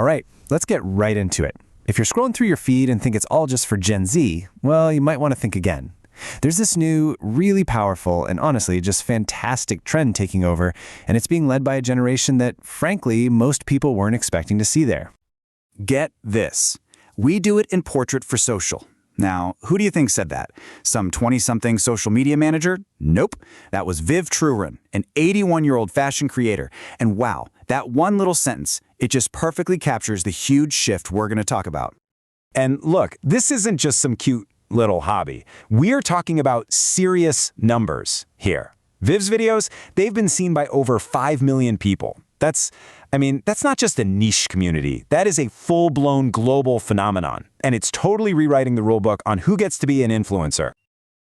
All right, let's get right into it. If you're scrolling through your feed and think it's all just for Gen Z, well, you might want to think again. There's this new, really powerful, and honestly, just fantastic trend taking over, and it's being led by a generation that, frankly, most people weren't expecting to see there. Get this. We do it in portrait for social. Now, who do you think said that? Some 20-something social media manager? Nope. That was Viv Trurin, an 81-year-old fashion creator. And wow, that one little sentence, it just perfectly captures the huge shift we're going to talk about. And look, this isn't just some cute little hobby. We're talking about serious numbers here. Viv's videos, they've been seen by over 5 million people. That's not just a niche community. That is a full-blown global phenomenon. And it's totally rewriting the rulebook on who gets to be an influencer.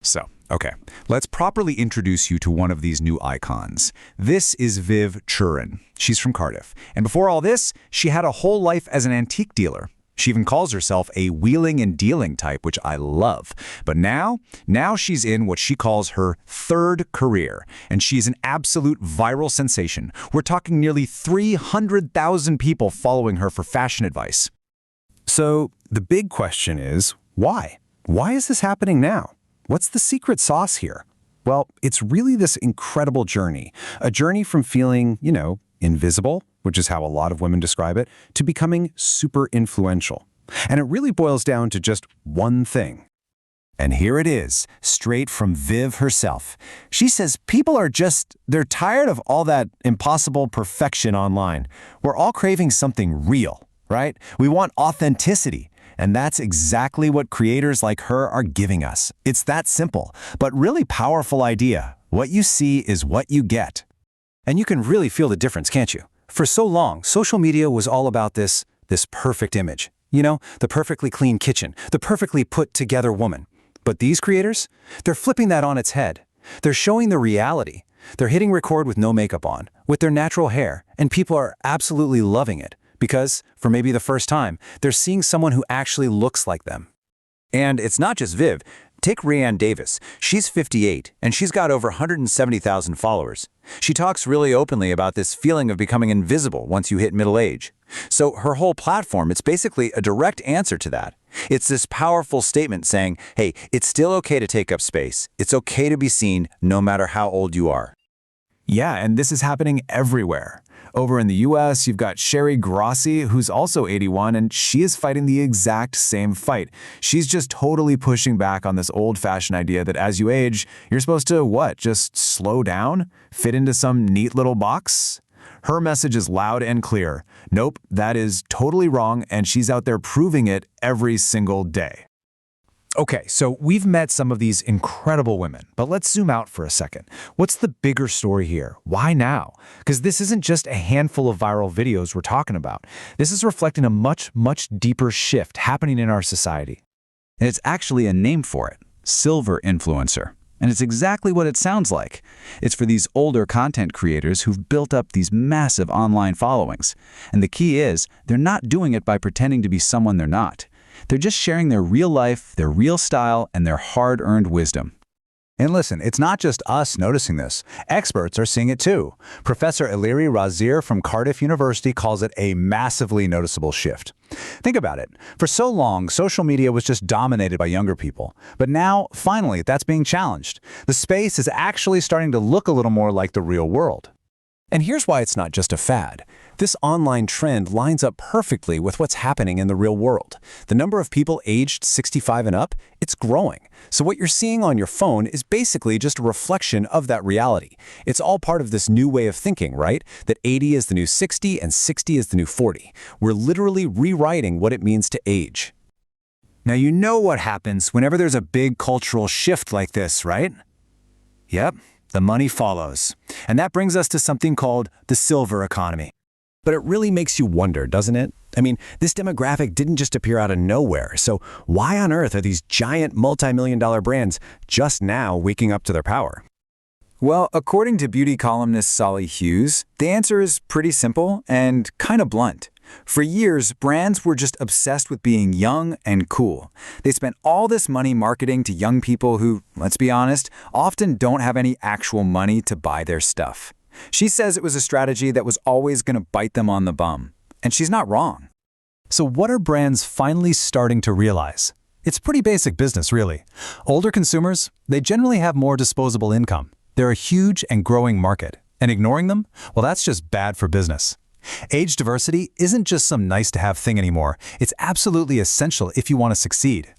So, okay, let's properly introduce you to one of these new icons. This is Viv Trurin. She's from Cardiff. And before all this, she had a whole life as an antique dealer. She even calls herself a wheeling and dealing type, which I love. But now she's in what she calls her third career, and she's an absolute viral sensation. We're talking nearly 300,000 people following her for fashion advice. So the big question is, why? Why is this happening now? What's the secret sauce here? Well, it's really this incredible journey. A journey from feeling, invisible, which is how a lot of women describe it, to becoming super influential. And it really boils down to just one thing. And here it is, straight from Viv herself. She says people they're tired of all that impossible perfection online. We're all craving something real, right? We want authenticity. And that's exactly what creators like her are giving us. It's that simple, but really powerful idea. What you see is what you get. And you can really feel the difference, can't you? For so long, social media was all about this perfect image. The perfectly clean kitchen, the perfectly put together woman. But these creators, they're flipping that on its head. They're showing the reality. They're hitting record with no makeup on, with their natural hair, and people are absolutely loving it. Because, for maybe the first time, they're seeing someone who actually looks like them. And it's not just Viv. Take Rianne Davis. She's 58, and she's got over 170,000 followers. She talks really openly about this feeling of becoming invisible once you hit middle age. So her whole platform, it's basically a direct answer to that. It's this powerful statement saying, hey, it's still okay to take up space. It's okay to be seen no matter how old you are. Yeah, and this is happening everywhere. Over in the US, you've got Sherry Grossi, who's also 81, and she is fighting the exact same fight. She's just totally pushing back on this old-fashioned idea that as you age, you're supposed to, just slow down? Fit into some neat little box? Her message is loud and clear. Nope, that is totally wrong, and she's out there proving it every single day. Okay, so we've met some of these incredible women, but let's zoom out for a second. What's the bigger story here? Why now? Because this isn't just a handful of viral videos we're talking about. This is reflecting a much, much deeper shift happening in our society. And it's actually a name for it, silver influencer. And it's exactly what it sounds like. It's for these older content creators who've built up these massive online followings. And the key is, they're not doing it by pretending to be someone they're not. They're just sharing their real life, their real style, and their hard-earned wisdom. And listen, it's not just us noticing this. Experts are seeing it too. Professor Iliri Razir from Cardiff University calls it a massively noticeable shift. Think about it. For so long, social media was just dominated by younger people. But now, finally, that's being challenged. The space is actually starting to look a little more like the real world. And here's why it's not just a fad. This online trend lines up perfectly with what's happening in the real world. The number of people aged 65 and up, it's growing. So what you're seeing on your phone is basically just a reflection of that reality. It's all part of this new way of thinking, right? That 80 is the new 60 and 60 is the new 40. We're literally rewriting what it means to age. Now you know what happens whenever there's a big cultural shift like this, right? Yep. The money follows. And that brings us to something called the silver economy. But it really makes you wonder, doesn't it? This demographic didn't just appear out of nowhere, so why on earth are these giant multi-million-dollar brands just now waking up to their power? Well, according to beauty columnist Solly Hughes, the answer is pretty simple and kind of blunt. For years, brands were just obsessed with being young and cool. They spent all this money marketing to young people who, let's be honest, often don't have any actual money to buy their stuff. She says it was a strategy that was always going to bite them on the bum. And she's not wrong. So what are brands finally starting to realize? It's pretty basic business, really. Older consumers, they generally have more disposable income. They're a huge and growing market. And ignoring them, well, that's just bad for business. Age diversity isn't just some nice-to-have thing anymore. It's absolutely essential if you want to succeed.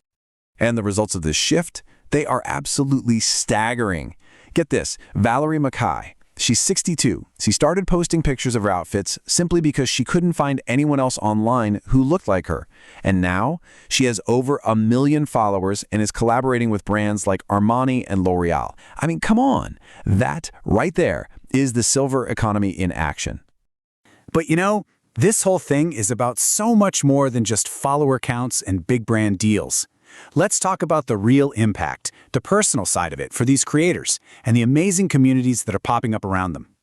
And the results of this shift, they are absolutely staggering. Get this, Valerie Mackay. She's 62. She started posting pictures of her outfits simply because she couldn't find anyone else online who looked like her. And now, she has over 1 million followers and is collaborating with brands like Armani and L'Oreal. I mean, come on. That, right there, is the silver economy in action. But you know, this whole thing is about so much more than just follower counts and big brand deals. Let's talk about the real impact, the personal side of it for these creators, and the amazing communities that are popping up around them.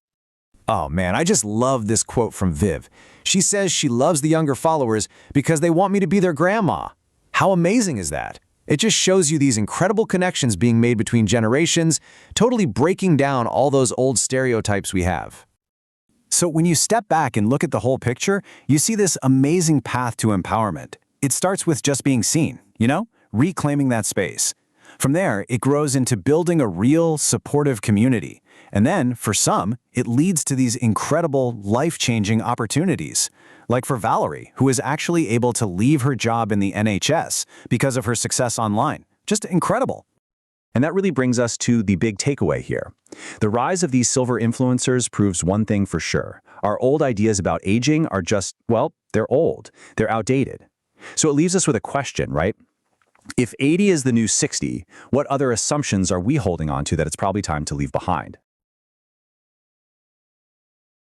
Oh man, I just love this quote from Viv. She says she loves the younger followers because they want me to be their grandma. How amazing is that? It just shows you these incredible connections being made between generations, totally breaking down all those old stereotypes we have. So when you step back and look at the whole picture, you see this amazing path to empowerment. It starts with just being seen, reclaiming that space. From there, it grows into building a real, supportive community. And then, for some, it leads to these incredible, life-changing opportunities. Like for Valerie, who is actually able to leave her job in the NHS because of her success online. Just incredible. And that really brings us to the big takeaway here. The rise of these silver influencers proves one thing for sure. Our old ideas about aging are just, well, they're old. They're outdated. So it leaves us with a question, right? If 80 is the new 60, what other assumptions are we holding on to that it's probably time to leave behind?